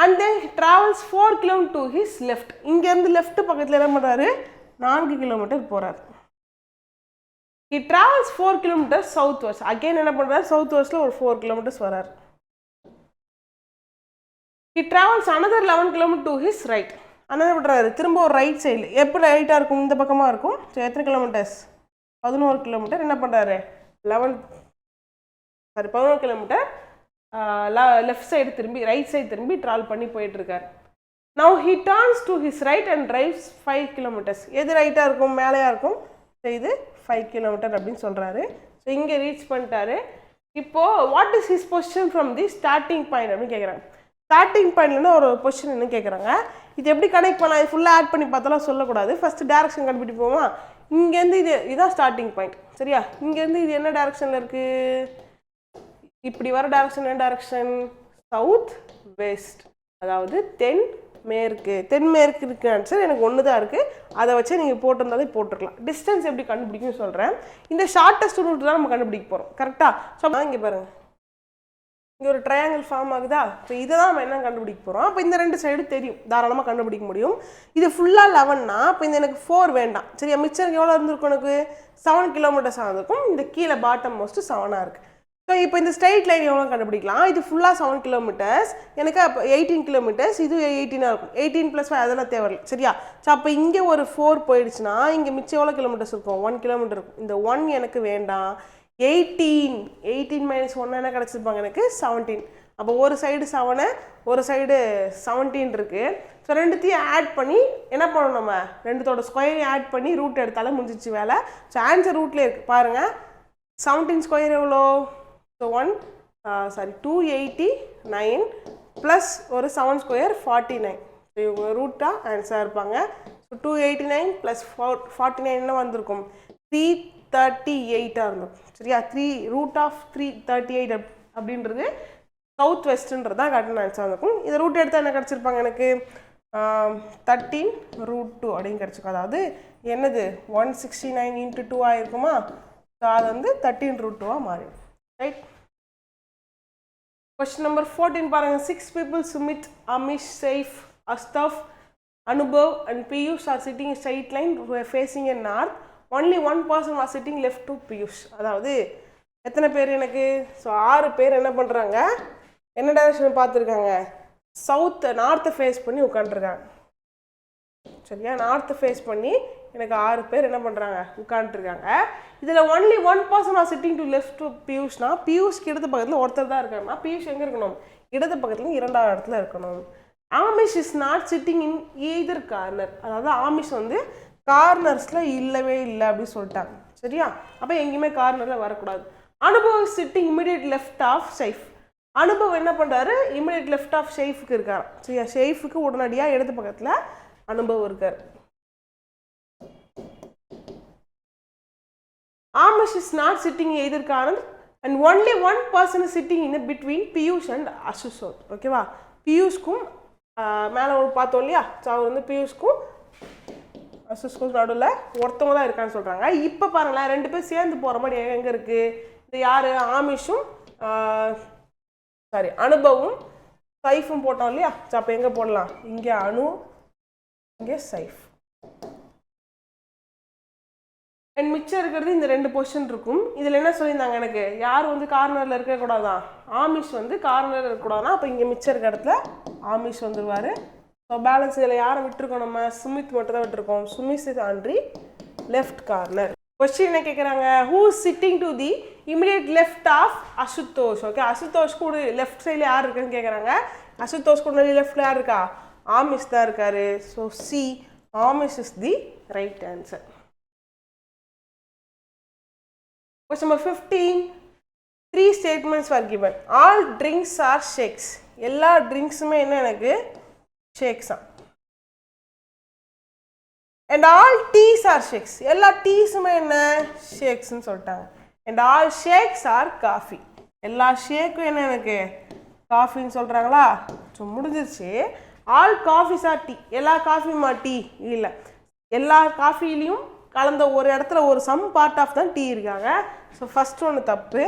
And then travels 4 km to his left. இங்கேருந்து லெஃப்ட் பக்கத்தில் என்ன பண்ணுறாரு? 4 km போகிறார். he travels 4 km southwards. Again என்ன பண்ணுறாரு? சவுத் வெஸ்ட்டில் ஒரு 4 km வரார். he travels another 11 km to his right. ஆனால் என்ன பண்ணுறாரு? திரும்ப ஒரு ரைட் சைடில். எப்படி ரைட்டாக இருக்கும்? இந்த பக்கமாக இருக்கும். ஸோ எத்தனை கிலோமீட்டர்ஸ்? 11 km. என்ன பண்ணுறாரு? 11 km லெஃப்ட் சைடு திரும்பி ரைட் சைடு திரும்பி ட்ராவல் பண்ணி போயிட்டுருக்கார். Now he turns to his right and drives 5 km. எது ரைட்டாக இருக்கும்? மேலேயா இருக்கும். ஸோ இது 5 km அப்படின்னு சொல்கிறாரு. ஸோ இங்கே ரீச் பண்ணிட்டாரு. இப்போது what is his position from the starting point அப்படின்னு கேட்குறாங்க. ஸ்டார்டிங் பாயிண்ட்லேருந்து ஒரு பொசிஷன் என்ன கேட்குறாங்க. இது எப்படி கனெக்ட் பண்ணலாம்? இது ஃபுல்லாக ஆட் பண்ணி பார்த்தாலும் சொல்லக்கூடாது. ஃபஸ்ட்டு டேரக்ஷன் கண்டுபிடிப்போமா? இங்கேருந்து இதுதான் ஸ்டார்டிங் பாயிண்ட். சரியா? இங்கேருந்து இது என்ன டேரக்ஷனில் இருக்குது? இப்படி வர டைரக்ஷன் என்ன டைரக்ஷன்? சவுத் வெஸ்ட், அதாவது தென்மேற்கு. தென்மேற்கு இருக்கு ஆன்சர். எனக்கு ஒன்று தான் இருக்குது. அதை வச்சு நீங்கள் போட்டிருந்தாலே போட்டுருக்கலாம். டிஸ்டன்ஸ் எப்படி கண்டுபிடிக்கும்னு சொல்கிறேன். இந்த ஷார்ட்டஸ்ட் ரூட் தான் நம்ம கண்டுபிடிக்க போகிறோம். கரெக்டாக? ஸோ இங்கே பாருங்கள், இங்கே ஒரு ட்ரையாங்கிள் ஃபார்ம் ஆகுதா? ஸோ இதை தான் நம்ம என்ன கண்டுபிடிக்க போகிறோம். அப்போ இந்த ரெண்டு சைடு தெரியும், தாராளமாக கண்டுபிடிக்க முடியும். இது ஃபுல்லாக 11னா இப்போ இந்த எனக்கு 4 வேண்டாம். சரியா? மிச்சம் எவ்வளோ இருந்திருக்கும்? எனக்கு 7 km ஆகிருக்கும். இந்த கீழே பாட்டம் மோஸ்ட்டு 7ஆக இருக்குது. ஸோ இப்போ இந்த ஸ்ட்ரைட் லைன் எவ்வளோ கண்டுபிடிக்கலாம்? இது ஃபுல்லாக 7 km, எனக்கு அப்போ 18 km, இது 18ஆக இருக்கும். 18 + 5 அதெல்லாம் தேவையில்லை. சரியா? ஸோ அப்போ இங்கே ஒரு 4 போயிடுச்சுன்னா இங்கே மிச்சம் எவ்வளோ கிலோமீட்டர்ஸ் இருக்கும்? 1 km இருக்கும். இந்த 1 எனக்கு வேண்டாம். 18 - 1 என்ன கிடச்சிருப்பாங்க? எனக்கு 17. அப்போ ஒரு சைடு 7, ஒரு சைடு 17 இருக்குது. ஸோ ரெண்டுத்தையும் ஆட் பண்ணி என்ன பண்ணணும்? நம்ம ரெண்டுத்தோட ஸ்கொயரையும் ஆட் பண்ணி ரூட் எடுத்தாலே முடிஞ்சிச்சு வேலை. ஸோ ஆன்சர் ரூட்லேயே இருக்குது பாருங்கள். 17 ஸ்கொயர் எவ்வளோ? ஸோ 289 ப்ளஸ் ஒரு 7 ஸ்கொயர் 49. ஸோ இவங்க ரூட்டாக ஆன்சராக இருப்பாங்க. ஸோ 289 + 49 என்ன வந்திருக்கும்? 338 இருந்தோம் சரியா 3 ரூட் ஆஃப் 338 அப்படின்றது சவுத் வெஸ்ட்ன்றது தான் கரெக்டான ஆன்சர் இருக்கும் இதை ரூட் எடுத்தால் என்ன கிடச்சிருப்பாங்க எனக்கு 13 ரூட் 2 அப்படின்னு கிடச்சிருக்கும் அதாவது என்னது 169 இன்ட்டு 2 ஆகிருக்குமா ஸோ அது வந்து 13 ரூட் 2 மாறிடும் ரைட் Question number 14 பாருங்க 6 people Sumit, Amish, Saif, Astaf, Anubhav and Piyush are sitting in straight line facing a north. Only one person was sitting left to Piyush. அதாவது எத்தனை பேர் எனக்கு ஸோ 6 பேர் என்ன பண்ணுறாங்க என்ன டைரக்ஷன் பார்த்துருக்காங்க சவுத் நார்த்தை ஃபேஸ் பண்ணி உட்காந்துருக்காங்க சரியா நார்த்தை ஃபேஸ் பண்ணி எனக்கு 6 பேர் என்ன பண்ணுறாங்க உட்காந்துருக்காங்க இதில் only one person are sitting to left to பியூஷ்னா பியூஷ்க்கு இடது பக்கத்தில் ஒருத்தர் தான் இருக்காருன்னா பியூஷ் எங்கே இருக்கணும் இடது பக்கத்தில் 2வது இடத்துல இருக்கணும் Amish is not sitting in either corner அதாவது ஆமிஷ் வந்து கார்னர்ஸில் இல்லவே இல்லை அப்படின்னு சொல்லிட்டாங்க சரியா அப்போ எங்கேயுமே கார்னரில் வரக்கூடாது Anubhav sitting immediate left of Saif Anubhav என்ன பண்ணுறாரு இமிடியேட் லெஃப்ட் ஆஃப் ஷெய்ஃபுக்கு இருக்கார் சரியா ஷெய்ஃபுக்கு உடனடியாக இடது பக்கத்தில் அனுபவ் இருக்கார் Amish is not sitting in either corner and only one person is sitting in between Piyush and Ashusot. ஓகேவா பியூஷ்க்கும் மேலே ஒரு பார்த்தோம் இல்லையா ஸோ அவர் வந்து பியூஷ்க்கும் அசுஷ்க்கும் நடுவில் ஒருத்தவங்க தான் இருக்கான்னு சொல்கிறாங்க இப்போ பாருங்களேன் 2 பேர் சேர்ந்து போகிற மாதிரி எங்கே இருக்குது இது யார் ஆமிஷும் அனுபவும் சைஃபும் போட்டோம் இல்லையா ஸோ அப்போ எங்கே போடலாம் இங்கே அனு இங்கே சைஃப் அண்ட் மிச்சம் இருக்கிறது இந்த 2 பொசிஷன் இருக்கும் இதில் என்ன சொல்லியிருந்தாங்க எனக்கு யார் வந்து கார்னரில் இருக்கக்கூடாதான் ஆமிஷ் வந்து கார்னரில் இருக்கக்கூடாதுனா அப்போ இங்கே மிச்சம் இருக்கிற இடத்துல ஆமிஷ் வந்துடுவார் ஸோ பேலன்ஸ் இதில் யாரை விட்டுருக்கோம் நம்ம சுமித் மட்டும் தான் விட்டுருக்கோம் Sumit is on the left corner question என்ன கேட்குறாங்க who sitting to the immediate left of Ashutosh okay Ashutosh கூட லெஃப்ட் சைடில் யார் இருக்குன்னு கேட்குறாங்க அசுதோஷ் கூட லெஃப்டில் யார் இருக்கா ஆமிஷ் தான் இருக்காரு so C Amish is the right answer Question number 15 3 statements were given all drinks are shakes எல்லா ட்ரிங்க்ஸுமே என்ன எனக்கு ஷேக்ஸா and all teas are shakes எல்லா டீஸுமே என்ன ஷேக்ஸ்ன்னு சொல்லிட்டாங்க and all shakes are coffee எல்லா ஷேக்கும் என்ன எனக்கு காஃபின்னு சொல்கிறாங்களா ஸோ முடிஞ்சிருச்சு all coffees are tea எல்லா காஃபியுமா டீ இல்லை எல்லா காஃபிலையும் கலந்த ஒரு இடத்துல ஒரு சம் பார்ட் ஆஃப் தான் டீ இருக்காங்க ஸோ ஃபஸ்ட் ஒன்று தப்பு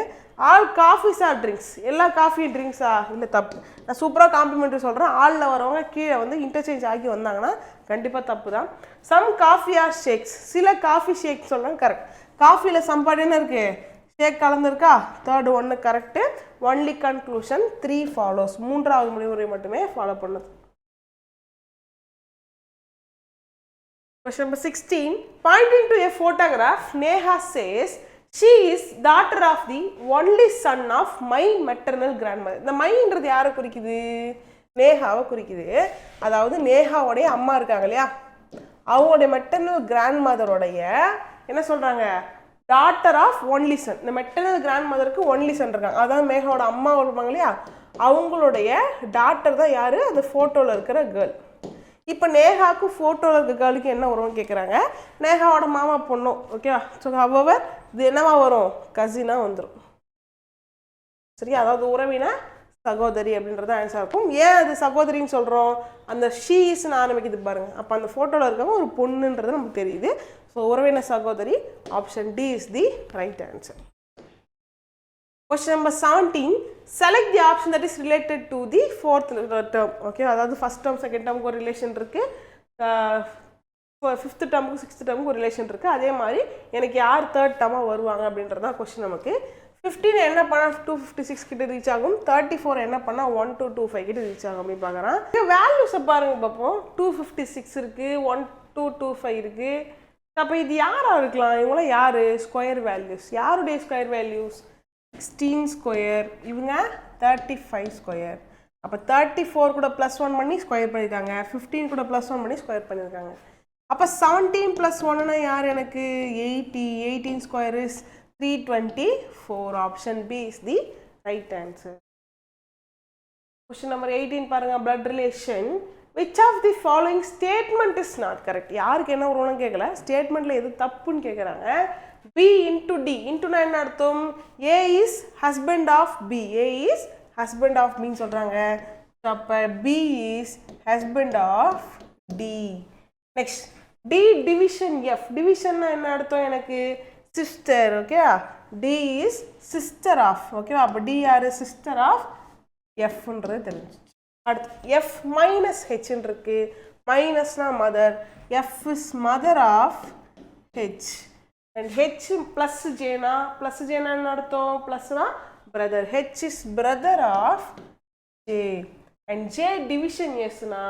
ஆல் காஃபிஸ் ஆர் ட்ரிங்க்ஸ் எல்லா காஃபி ட்ரிங்க்ஸா இல்லை தப்பு நான் சூப்பராக காம்ப்ளிமெண்ட்ரி சொல்கிறேன் ஆளில் வரவங்க கீழே வந்து இன்டர்சேஞ்ச் ஆகி வந்தாங்கன்னா கண்டிப்பாக தப்பு தான் சம் காஃபி ஆர் ஷேக்ஸ் சில காஃபி ஷேக் சொல்கிறேன் கரெக்ட் காஃபியில் சம் பார்ட் என்ன இருக்குது ஷேக் கலந்துருக்கா தேர்டு ஒன்று கரெக்டு ஒன்லி கன்க்ளூஷன் 3 ஃபாலோஸ் 3வது முடிவுரை மட்டுமே ஃபாலோ பண்ணுது Question number 16 pointing to a photograph Neha says she is daughter of the only son of my maternal grandmother இந்த மைன்றது யாரை குறிக்குது நேஹாவை குறிக்குது அதாவது நேஹாவோடைய அம்மா இருக்காங்க இல்லையா அவங்களுடைய மெட்டர்னல் கிராண்ட்மதரோடைய என்ன சொல்கிறாங்க டாட்டர் ஆஃப் ஒன்லி சன் இந்த மெட்டர்னல் கிராண்ட்மதருக்கு ஒன்லி சன் இருக்காங்க அதான் மேகாவோட அம்மா இருப்பாங்க இல்லையா அவங்களுடைய டாட்டர் தான் யார் அந்த ஃபோட்டோவில் இருக்கிற கேர்ள் இப்போ நேஹாவுக்கு ஃபோட்டோவில் இருக்க கேர்ளுக்கு என்ன வரும்னு கேட்குறாங்க நேஹாவோட மாமா பொண்ணும் ஓகேவா ஸோ அவர் இது என்னவா வரும் கசினாக வந்துடும் சரியா அதாவது உறவின சகோதரி அப்படின்றது ஆன்சர் இருக்கும் ஏன் அது சகோதரின்னு சொல்கிறோம் அந்த ஷீஸ்ன்னு ஆரம்பிக்குது பாருங்கள் அப்போ அந்த ஃபோட்டோவில் இருக்கவங்க ஒரு பொண்ணுன்றது நமக்கு தெரியுது ஸோ உறவின சகோதரி option D is the right answer Question number 17 select the option that is related to the 4th term okay அதாவது first term second term ஒரு ரிலேஷன் இருக்குது 5th termக்கு 6th termக்கு ஒரு ரிலேஷன் இருக்குது அதே மாதிரி எனக்கு யார் 3rd term வருவாங்க அப்படின்றது தான் கொஸ்டின் நமக்கு 15 என்ன பண்ணால் 256 கிட்ட ரீச் ஆகும் 34 என்ன பண்ணால் 1225 கிட்ட ரீச் ஆகும் அப்படின்னு பார்க்குறேன் வேல்யூஸை பாருங்கள் பார்ப்போம் 256 இருக்குது 1225 இருக்குது அப்போ இது யாராக இருக்கலாம் இவங்களாம் யார் ஸ்கொயர் வேல்யூஸ் யாருடைய ஸ்கொயர் வேல்யூஸ் 16 ஸ்கொயர் இவங்க 35 ஸ்கொயர் அப்போ 34 கூட +1 பண்ணி ஸ்கொயர் பண்ணியிருக்காங்க 15 கூட +1 பண்ணி ஸ்கொயர் பண்ணியிருக்காங்க அப்போ 17 + 1னா யார் எனக்கு 18 square is 324 option B is the right answer Question number 18 பாருங்க blood relation which of the following statement is not correct? யாருக்கு என்ன வரும்னு கேட்கல, ஸ்டேட்மெண்ட்ல எது தப்புன்னு கேட்குறாங்க. B into D into நான் என்ன அர்த்தம்? A is husband of B. A is husband of B ன்னு சொல்றாங்க. அப்போ B is husband of D. Next D division F. division என்ன அர்த்தம் எனக்கு? sister. Okay, D is sister of. Okay, அப்போ D யாரு? sister of F ன்றது தெரிஞ்சு. அடுத்து F minus H இருக்கு. மைனஸ்னா mother. F is mother of H. and H plus J na, plus J na என்ன அர்த்தம்? plus na brother. H is brother of J. and J division S na,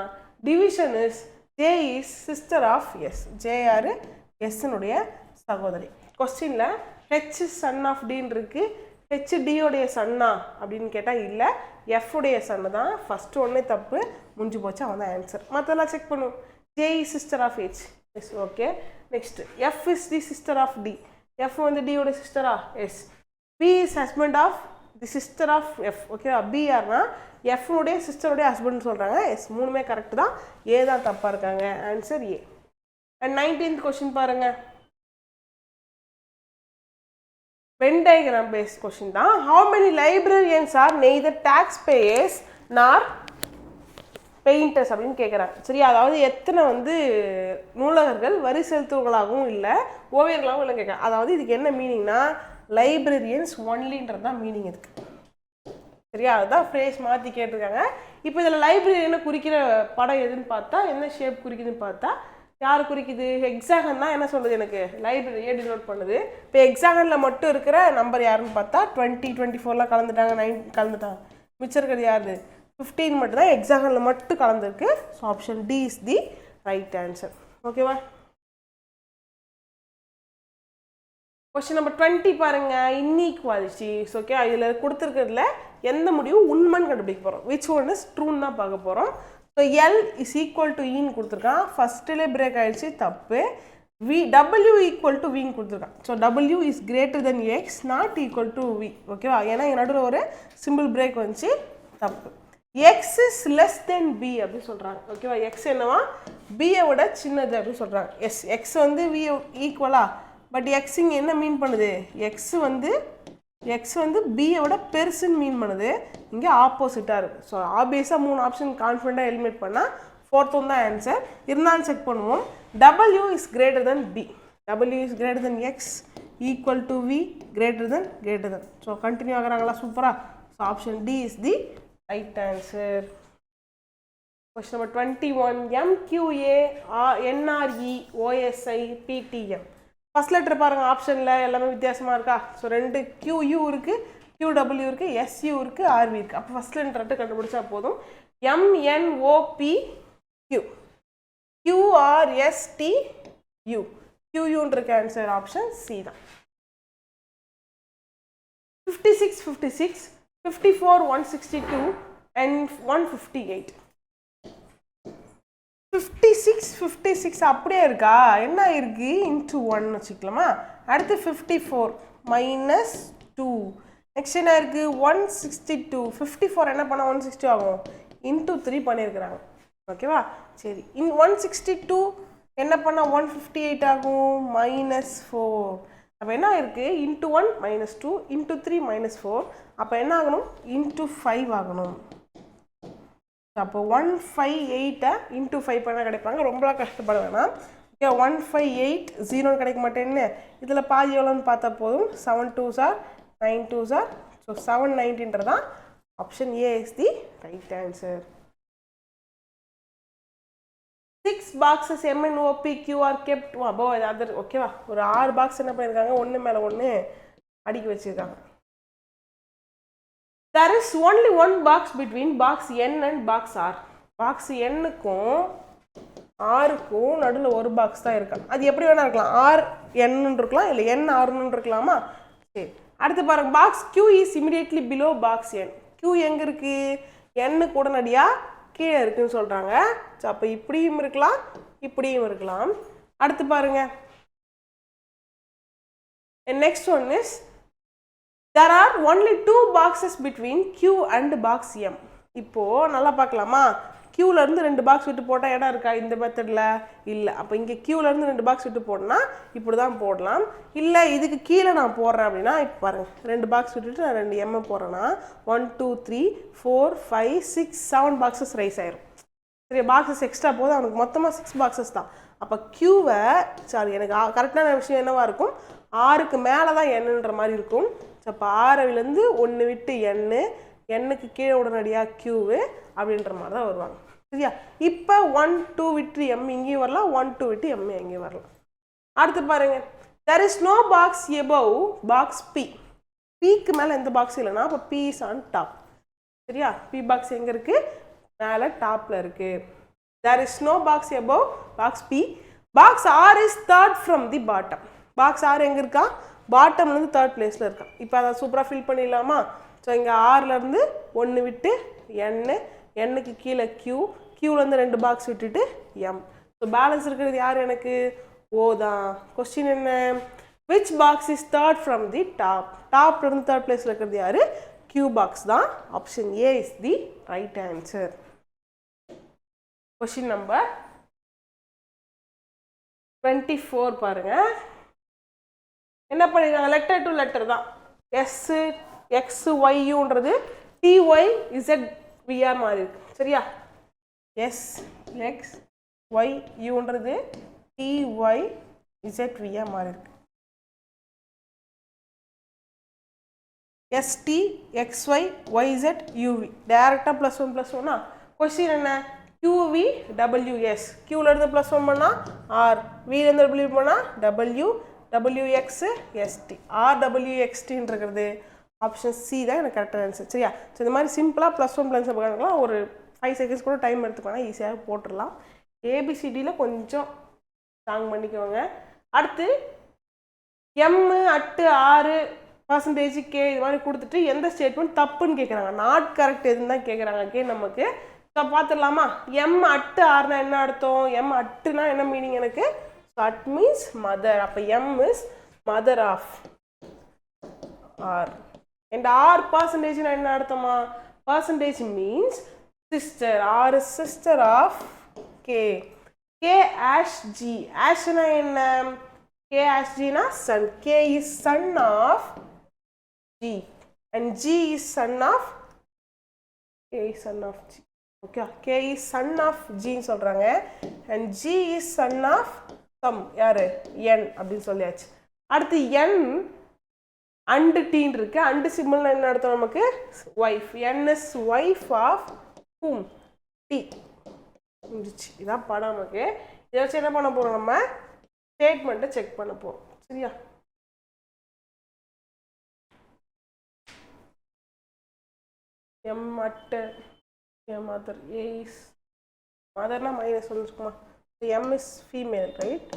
division is J is sister of S. J யாரு? S னுடைய சகோதரி. கொஸ்டின்ல H son of D இருக்கு. H D உடைய சன்னா அப்படின்னு கேட்டால் இல்லை, F உடைய சன்னு தான். ஃபர்ஸ்ட் ஒன்னே தப்பு, முடிஞ்சு போச்சு, அவன் தான் ஆன்சர். மற்றெல்லாம் செக் பண்ணுவோம். J is sister of H. Yes, okay. Next F is the sister of D. F வந்து D உடைய சிஸ்டரா? S. B is husband of the sister of F. ஓகேவா? B யாருன்னா F உடைய சிஸ்டருடைய ஹஸ்பண்ட் சொல்கிறாங்க. எஸ், மூணுமே correct தான். ஏ தான் தப்பாக இருக்காங்க. Answer A. And 19th question பாருங்க. Venn diagram based question தான். How many librarians are neither taxpayers nor painters அப்படின்னு கேட்குறாங்க. சரி, அதாவது எத்தனை வந்து நூலகர்கள் வரி செலுத்துவர்களாகவும் இல்லை ஓவியர்களாகவும் இல்லை கேட்குறாங்க. அதாவது இதுக்கு என்ன மீனிங்னா லைப்ரரியன்ஸ் ஒன்லின்றது தான் மீனிங் இதுக்கு. சரியா? அதுதான் ஃப்ரேஸ் மாற்றி கேட்டிருக்காங்க. இப்போ இதில் லைப்ரரியனை குறிக்கிற படம் எதுன்னு பார்த்தா, என்ன ஷேப் குறிக்குதுன்னு பார்த்தா, யார் குறிக்குது? ஹெக்ஸாகன் தான் என்ன சொல்லுது எனக்கு? லைப்ரரியே டினோட் பண்ணுது. இப்போ ஹெக்ஸாகனில் மட்டும் இருக்கிற நம்பர் யாருன்னு பார்த்தா 20, 24லாம் கலந்துட்டாங்க, 9 கலந்துட்டாங்க. மிச்சம் இருக்கிறது யாரு? 15 மட்டும் தான் ஹெக்ஸாகனில் மட்டும் கலந்துருக்கு. So option D is the right answer. ஓகேவா? கொஸ்டின் நம்பர் 20 பாருங்க. இன்இக்வாலிட்டிஸ். ஓகே, இதில் கொடுத்துருக்கிறதுல எந்த முடிவு உண்மைன்னு கண்டுபிடிக்க போகிறோம். விச் ஒன் இஸ் ட்ரூன்னு தான் பார்க்க போகிறோம். So L is equal to இன்னு கொடுத்துருக்கான். ஃபஸ்ட்டிலே பிரேக் ஆகிடுச்சு, தப்பு. டபிள்யூ ஈக்குவல் டு வின்னு கொடுத்துருக்கான். So W is greater than X, not equal to V. ஓகேவா? ஏன்னா என் நடுவில் ஒரு சிம்பிள் பிரேக் வந்துச்சு, தப்பு. X is less than B அப்படின்னு சொல்கிறாங்க. ஓகேவா? எக்ஸ் என்னவா? பியை விட சின்னது அப்படின்னு சொல்கிறாங்க. எஸ், எக்ஸ் வந்து வி ஈக்குவலா, பட் எக்ஸ் இங்கே என்ன மீன் பண்ணுது? எக்ஸ் வந்து பியை விட பெருசுன்னு மீன் பண்ணுது. இங்கே ஆப்போசிட்டாக இருக்குது. ஸோ ஆப்வியஸாக 3 ஆப்ஷன் கான்ஃபிடண்ட்டாக எலிமினேட் பண்ணால் 4th ஒன் தான் ஆன்சர். இருந்தாலும் செக் பண்ணுவோம். W is greater than B. W is greater than X, equal to V, greater than. So continue ஆகிறாங்களா? சூப்பராக. So option D is the right answer. Question number 21. MQA NRE OSI PTM. First letter பாருங்கள். ஆப்ஷனில் எல்லாமே வித்தியாசமாக இருக்கா? So 2 QU இருக்குது, QW இருக்குது, SU இருக்குது, RV இருக்குது. அப்போ ஃபர்ஸ்ட் லெட்டர் கண்டுபிடிச்சா போதும். MNOPQ, QRSTU, QUன்ற ஆன்சர் ஆப்ஷன் சி தான். 56, 56, 54, 162 and 158. 56, 56 அப்படியே இருக்கா? என்ன இருக்கு? இன்ட்டு 1 வச்சுக்கலாமா? அடுத்து 54 மைனஸ் 2. நெக்ஸ்ட் என்ன இருக்கு? 162. 54 என்ன பண்ணால் 160 ஆகும்? இன்ட்டு 3 பண்ணியிருக்கிறாங்க. ஓகேவா? சரி, 162 என்ன பண்ணால் 158 ஆகும்? மைனஸ் 4. அப்போ என்ன இருக்கு? Into 1 minus 2, into 3 minus 4. அப்போ என்ன ஆகணும்? இன்ட்டு 5 ஆகணும். அப்போ 158 இன்ட்டு 5 பண்ணால் கிடைப்பாங்க. ரொம்பலாம் கஷ்டப்பட வேணாம். ஓகே, 158 0 கிடைக்க மாட்டேன்னு இதில் பாதி எவ்வளோன்னு பார்த்தா போதும். 7 2s are 9 2s are, so 790 option A is the right answer. 6 boxes MNOPQ are kept above other. ஓகேவா? ஒரு 6 பாக்ஸ் என்ன பண்ணியிருக்காங்க? ஒன்று மேலே ஒன்று அடுக்கி வச்சுருக்காங்க. There is only one box between box N and box R. box N-க்கும் R-க்கும் நடுவில் ஒரு பாக்ஸ் தான் இருக்கா. அது எப்படி வேணா இருக்கலாம். R N இருக்கலாம், இல்லை N R-ன்னு இருக்கலாமா? சரி, அடுத்து பாருங்க. Box Q is immediately below box N. Q எங்கே இருக்கு? N கூட நடியாக கீழே இருக்குன்னு சொல்கிறாங்க. ஸோ அப்போ இப்படியும் இருக்கலாம், இப்படியும் இருக்கலாம். அடுத்து பாருங்க. Next one is there are only 2 boxes between Q and box M. இப்போது நல்லா பார்க்கலாமா? க்யூவில் இருந்து 2 பாக்ஸ் விட்டு போட்டால் இடம் இருக்கா இந்த மெத்தடில்? இல்லை. அப்போ இங்கே க்யூவில் இருந்து 2 பாக்ஸ் விட்டு போடணும்னா இப்படி தான் போடலாம். இல்லை இதுக்கு கீழே நான் போடுறேன் அப்படின்னா இப்போ பாருங்கள் 2 பாக்ஸ் விட்டுட்டு நான் 2 எம்மை போடுறேன்னா 1 2 3 4 5 6 7 பாக்ஸஸ் ரைஸ் ஆயிரும். சரி, பாக்ஸஸ் எக்ஸ்ட்ரா போதும், அவனுக்கு மொத்தமாக 6 பாக்ஸஸ் தான். அப்போ க்யூவை எனக்கு கரெக்டான விஷயம் என்னவாக இருக்கும், 6க்கு மேலே தான் எண்ணுன்ற மாதிரி இருக்கும். ஸோ அப்போ 6லேருந்து 1 விட்டு எண்ணுக்கு கீழே உடனடியாக க்யூவு அப்படின்ற மாதிரி தான் வருவாங்க. சரியா? இப்போ 1 2 விட்டு எம் இங்கேயும் வரலாம், 1 2 விட்டு எம் எங்கேயும் வரலாம். அடுத்து பாருங்க, there is no box above box P. Pக்கு மேலே எந்த பாக்ஸ் இல்லைன்னா அப்போ P is on top. சரியா? P பாக்ஸ் எங்கே இருக்குது? மேலே டாப்பில் இருக்குது. there is no box above box P. box R is third from the bottom. box R எங்கே இருக்கா? பாட்டம்லேருந்து தேர்ட் பிளேஸில் இருக்கா. இப்போ அதை சூப்பராக ஃபில் பண்ணிடலாமா? ஸோ இங்கே ஆர்லேருந்து 1 விட்டு எண்ணுக்கு கீழே க்யூலேருந்து 2 பாக்ஸ் விட்டுட்டு எம். ஸோ பேலன்ஸ் இருக்கிறது யார் எனக்கு? ஓ தான். கொஸ்டின் என்ன? Which box is third from the top? டாப்லேருந்து தேர்ட் பிளேஸில் இருக்கிறது யார்? க்யூ பாக்ஸ் தான். Option A is the right answer. Question number 24 பாருங்க. என்ன பண்ணிருக்காங்க? லெட்டர் டு லெட்டர் தான். எக்ஸ் ஒய்யூன்றது டிஒய் இசட் விஆர் மாதிரி இருக்கு. சரியா? எஸ் எக்ஸ் ஒய் யூன்றது டிஒய் இசட் விஆர் மாதிரி இருக்கு. எஸ்டி எக்ஸ்ஒய் ஒய்இசட் யூவி டேரெக்டாக +1 கொஸ்டின் என்ன? கியூவி டபிள்யூஎஸ் கியூலேருந்து +1 பண்ணால் ஆர், விலேருந்து டபிள்யூ பண்ணால் டபிள்யூ, டபிள்யூஎக்ஸு எஸ்டி, ஆர்டபிள்யூஎக்ஸ்டின்னு இருக்கிறது ஆப்ஷன் சி தான் எனக்கு கரெக்டான ஆன்சர். சரியா? ஸோ இந்த மாதிரி சிம்பிளாக +1 +1 ஒரு 5 செகண்ட்ஸ் கூட டைம் எடுத்துக்கோங்க, ஈஸியாக போட்டுடலாம். ஏபிசிடியில் கொஞ்சம் ஸ்ட்ராங் பண்ணிக்கோங்க. அடுத்து எம்மு அட்டு 6 % கே இது மாதிரி கொடுத்துட்டு எந்த ஸ்டேட்மெண்ட் தப்புன்னு கேட்குறாங்க. நாட் கரெக்ட் எதுன்னு தான் கேட்குறாங்க கே நமக்கு. ஸோ பார்த்துடலாமா? எம் அட்டு 6னா என்ன அர்த்தம்? எம் அட்டுனா என்ன மீனிங் எனக்கு? At means mother. அப்போ M is mother of R. and R percentage na enna arthama? Percentage means sister. R is sister of K. K ash G. Ash na enna? K ash G na son. K is son of G and G is son of K is son of G. Okay, K is son of G ன்னு சொல்றாங்க and G is son of some யாரு? N அப்படின்னு சொல்லியாச்சு. அடுத்து N and T இருக்கு. and simple என்ன அர்த்தம் நமக்கு? wife. N is wife of whom? T. இதான் படம் நமக்கு. இதை வச்சு என்ன பண்ண போறோம்? நம்ம ஸ்டேட்மெண்ட்டை செக் பண்ண போறோம். சரியா? M at M mother. A is mother na minus சொல்லுமா? M is female, right?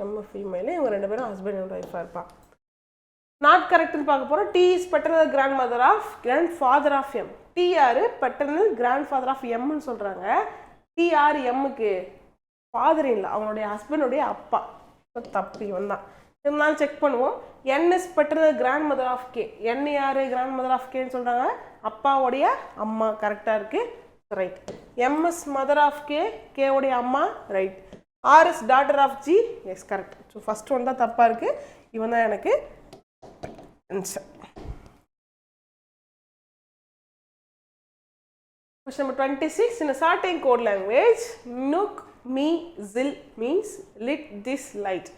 M female. இவங்க ரெண்டு பேரும் husband and wife இருப்பா. Not correct ன்னு பார்க்க போறோம். T is paternal grandmother of grandfather of M. T யாரு? paternal grandfather of M ன்னு சொல்றாங்க. T யாரு M-க்கு? father இல்ல, அவனுடைய ஹஸ்பண்டுடைய அப்பா. தப்பு இவன் தான். இருந்தாலும் செக் பண்ணுவோம். N is paternal grandmother of K. N யாரு? grandmother of K ன்னு சொல்றாங்க. அப்பாவுடைய அம்மா. கரெக்டா இருக்கு. Right. M is mother of K. K உடைய அம்மா. Right. R is daughter of G. Yes correct. So first one தான் தப்பா இருக்கு. இவன் தான் எனக்கு answer. Question number 26. In a certain code language, nook, me, zil means lit this light.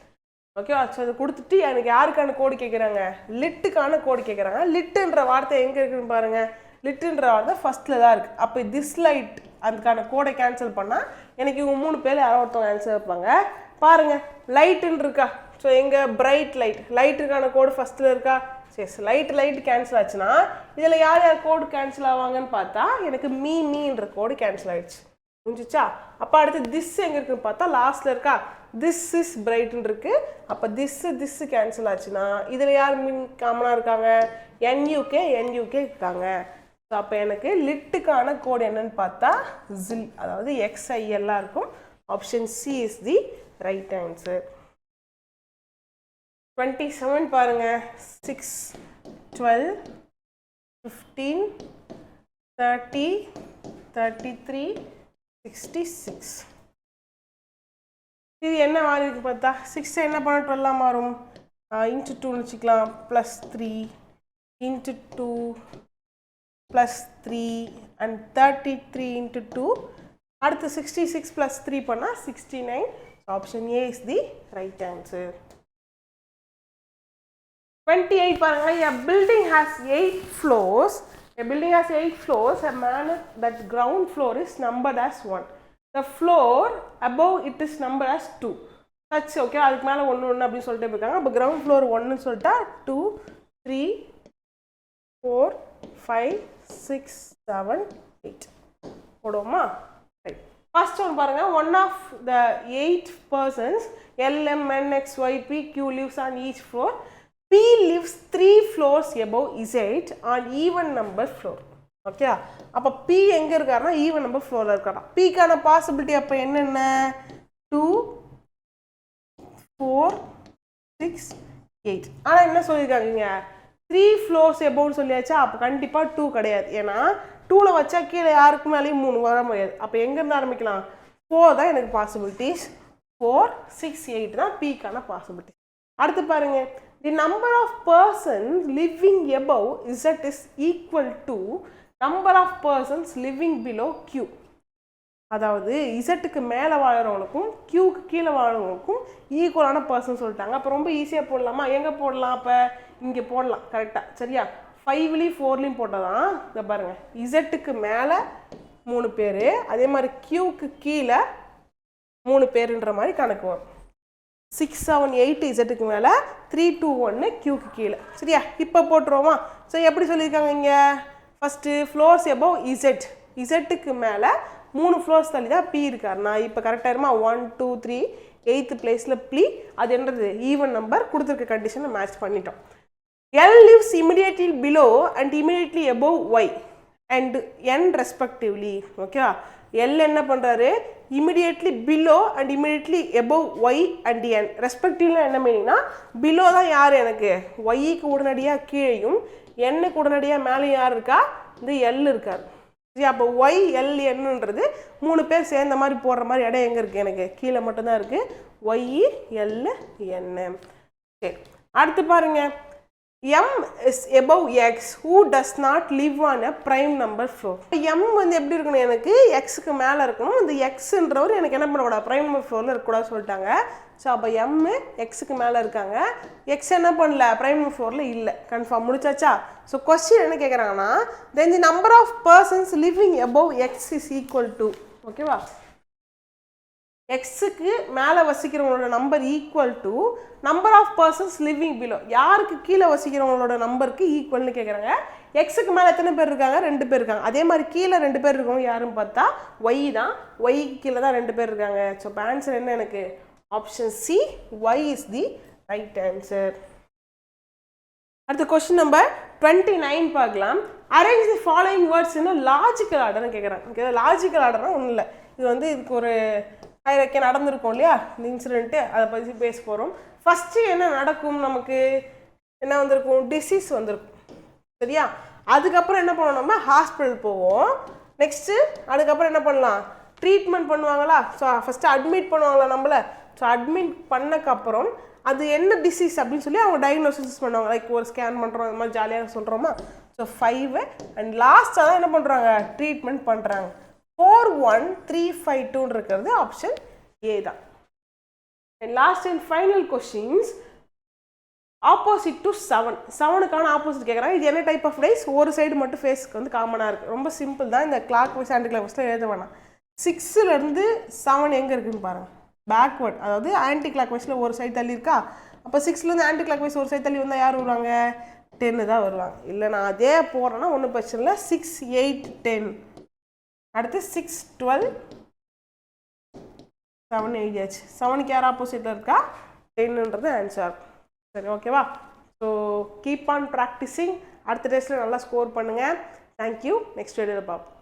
Okay, so அது கொடுத்துட்டு எனக்கு யாருக்கான கோடு கேட்குறாங்க? லிட்டுக்கான கோடு கேட்குறாங்க. லிட்டுன்ற வார்த்தை எங்கே இருக்குன்னு பாருங்க. லிட்டுன்ற வார்த்தை ஃபர்ஸ்ட்ல தான் இருக்கு. அப்போ திஸ் லைட் அதுக்கான கோடை கேன்சல் பண்ணால் எனக்கு இவங்க 3 பேர் யாரோ ஒருத்தவங்க ஆன்சர் வைப்பாங்க. பாருங்க லைட்டுன்னு இருக்கா? ஸோ எங்கே பிரைட் லைட். லைட்டுக்கான கோடு ஃபர்ஸ்ட்ல இருக்கா? எஸ். லைட் கேன்சல் ஆச்சுன்னா இதில் யார் யார் கோடு கேன்சல் ஆவாங்கன்னு பார்த்தா எனக்கு மீன்ற கோடு கேன்சல் ஆயிடுச்சு. புரிஞ்சிச்சா? அப்போ அடுத்து திஸ் எங்கே இருக்குன்னு பார்த்தா லாஸ்ட்ல இருக்கா? திஸ் இஸ் பிரைட்னு இருக்கு. அப்போ திஸ் கேன்சல் ஆச்சுன்னா இதில் யார் மீன் காமனாக இருக்காங்க? என்யூகே இருக்காங்க. ஸோ அப்போ எனக்கு லிட்டுக்கான கோடு என்னன்னு பார்த்தா ஜில், அதாவது XIL இருக்கும். Option C is the right answer. 27 பாருங்க. 6 12 15 30 33 66. இது என்ன மாறி இருக்கு பார்த்தா 6 என்ன பண்ண 12 மாறும் into 2 வச்சுக்கலாம் plus 3 into 2 plus 3 and 33 into 2 அடுத்து 66 plus 3 பண்ணா 69. Option A is the right answer. 28 பாருங்க. A building has 8 floors. A building has 8 floors. A manner that ground floor is numbered as 1. The floor above it is numbered as 2. That's okay. அதுக்கு மேல 1 1 அப்படி சொல்லிட்டே இருக்காங்க. அப்ப ground floor 1 ன்னு சொல்லிட்டா 2 3 4 5 6 7 8 போடுவோமா? ரைட். ஃபர்ஸ்ட் ஒன் பாருங்க. One of the 8 persons L M N X Y P Q lives on each floor. P lives 3 floors above Z on even number floor. Okay, அப்ப P எங்க இருக்காருன்னா even number ஃப்ளோர்ல இருக்காரா. P கான possibility அப்ப என்னென்ன 2 4 6 8. ஆனா என்ன சொல்லிருக்காங்க 3 floors above சொல்லியாச்சா. அப்ப கண்டிப்பா 2 கிடையாது. ஏன்னா 2ல வச்சா கீழே யாருக்கு மேலேயும் 3 வர முடியாது. அப்ப எங்க இருந்து ஆரம்பிக்கலாம் 4 தான் எனக்கு பாசிபிலிட்டிஸ். 4 6 8 தான் P கான பாசிபிலிட்டி. அடுத்து பாருங்க. The number of persons living above Z is equal to number of persons living below Q. அதாவது இசட்டுக்கு மேலே வாழறவங்களுக்கும் கியூக்கு கீழே வாழறவங்களுக்கும் ஈக்குவலான பர்சன் சொல்லிட்டாங்க. அப்போ ரொம்ப ஈஸியாக போடலாமா? எங்கே போடலாம்? அப்போ இங்கே போடலாம். கரெக்டாக சரியா? 5லையும் 4லையும் போட்டதான். இதை பாருங்க, இசட்டுக்கு மேலே 3 பேர், அதே மாதிரி கியூக்கு கீழே 3 பேருன்ற மாதிரி கணக்கு வரும். 6 7 8 இசட்டுக்கு மேலே 3 2 1 கியூக்கு கீழே. சரியா? இப்போ போட்டுருவோமா? ஸோ எப்படி சொல்லியிருக்காங்க இங்கே ஃபஸ்ட்டு ஃப்ளோர்ஸ் எபோவ் இசட். இசட்டுக்கு மேலே 3 ஃப்ளோர்ஸ் தள்ளி தான் பி இருக்காருண்ணா. இப்போ கரெக்டாக இருமா 1 2 3 8th பிளேஸில் ப்ளீ. அது என்னது ஈவன் நம்பர் கொடுத்துருக்க கண்டிஷனை மேட்ச் பண்ணிட்டோம். L lives immediately below and immediately above Y and N respectively. ஓகேவா? L என்ன பண்ணுறாரு immediately below and immediately above Y and N respectively. என்ன மீனிங்னா below தான் யார் எனக்கு Yக்கு உடனடியாக கீழேயும் Nக்கு உடனடியாக மேலே யார் இருக்கா இந்த L இருக்கார். சரி, அப்போ Y L Nன்றது 3 பேர் சேர்ந்த மாதிரி போடுற மாதிரி இடம் எங்கே இருக்குது எனக்கு கீழே மட்டும்தான் இருக்குது. Y L N. சரி, அடுத்து பாருங்க. M is above X who does not live on a prime number floor. M வந்து எப்படி இருக்கணும் எனக்கு Xக்கு மேலே இருக்கணும். இந்த Xன்றவர் எனக்கு என்ன பண்ணக்கூடாது ப்ரைம் நம்பர் ஃப்ளோரில் இருக்கக்கூடாது சொல்லிட்டாங்க. ஸோ அப்போ M Xக்கு மேலே இருக்காங்க. X என்ன பண்ணல ப்ரைம் நம்பர் ஃப்ளோரில் இல்லை. கன்ஃபார்ம் முடிச்சாச்சா? ஸோ கொஸ்டின் என்ன கேட்குறாங்கன்னா then the number of persons living above X is equal to. ஓகேவா? எக்ஸுக்கு மேலே வசிக்கிறவங்களோட number equal to number of persons living below. யாருக்கு கீழே வசிக்கிறவங்களோட நம்பருக்கு ஈக்குவல்னு கேட்குறாங்க. எக்ஸுக்கு மேலே எத்தனை பேர் இருக்காங்க 2 பேர் இருக்காங்க. அதே மாதிரி கீழே 2 பேர் இருக்கவங்க யாருன்னு பார்த்தா ஒய் தான். ஒய்க்கு கீழே தான் 2 பேர் இருக்காங்க. ஸோ இப்போ ஆன்சர் என்ன எனக்கு option C Y is the right answer. அடுத்த கொஸ்டின் நம்பர் 29 பார்க்கலாம். Arrange the following words in logical ஆர்டர்னு கேட்குறாங்க. ஓகே, லாஜிக்கல் ஆர்டர்னா ஒன்றும் இல்லை. இது வந்து இதுக்கு ஒரு நடந்திருக்கும் இல்லையா இந்த இன்சிடென்ட்டு, அதை பற்றி பேச போகிறோம். ஃபஸ்ட்டு என்ன நடக்கும் நமக்கு என்ன வந்திருக்கும் டிசீஸ் வந்திருக்கும். சரியா? அதுக்கப்புறம் என்ன பண்ணுவோம் நம்ம ஹாஸ்பிட்டல் போவோம். நெக்ஸ்ட்டு அதுக்கப்புறம் என்ன பண்ணலாம் ட்ரீட்மெண்ட் பண்ணுவாங்களா. ஸோ ஃபஸ்ட்டு அட்மிட் பண்ணுவாங்களா நம்மளை. ஸோ அட்மிட் பண்ணக்கப்புறம் அது என்ன டிசீஸ் அப்படின்னு சொல்லி அவங்க டயக்னோசிஸ் பண்ணுவாங்க. லைக் ஒரு ஸ்கேன் பண்ணுறோம் இந்த மாதிரி ஜாலியாக சொல்கிறோமா. ஸோ 5 அண்ட் லாஸ்ட்டாக தான் என்ன பண்ணுறாங்க ட்ரீட்மெண்ட் பண்ணுறாங்க. 4 1 3 5 2 இருக்கிறது ஆப்ஷன் ஏ தான். Last and final questions opposite to 7. 7க்கான ஆப்போசிட் கேட்குறாங்க. இது என்ன டைப் ஆஃப் டைஸ்? ஒரு சைடு மட்டும் ஃபேஸ்க்கு வந்து காமனாக இருக்குது. ரொம்ப சிம்பிள் தான். இந்த கிளாக் வைஸ் ஆன்டி கிளாக் வைஸில் எழுத வேணாம். 6லேருந்து 7 எங்கே இருக்குதுன்னு பாருங்கள். பேக்வேர்ட், அதாவது ஆன்டி கிளாக் வைஸில் ஒரு சைடு தள்ளி இருக்கா. அப்போ 6லேருந்து ஆன்டி கிளாக் வைஸ் ஒரு சைடு தள்ளி வந்தால் யார் வருவாங்க 10 தான் வருவாங்க. இல்லை நான் அதே போகிறேன்னா ஒன்றும் பிரச்சனை இல்லை. 6 8 10. அடுத்து 6 12 7 எழுதியாச்சு. 7க்கு யார் ஆப்போசிட்டில் இருக்கா 10ன்றது ஆன்சர். சரி, ஓகேவா? So keep on practising. அடுத்த டேஸில் நல்லா ஸ்கோர் பண்ணுங்கள். தேங்க்யூ. நெக்ஸ்ட் வீடியோவில் பார்ப்போம்.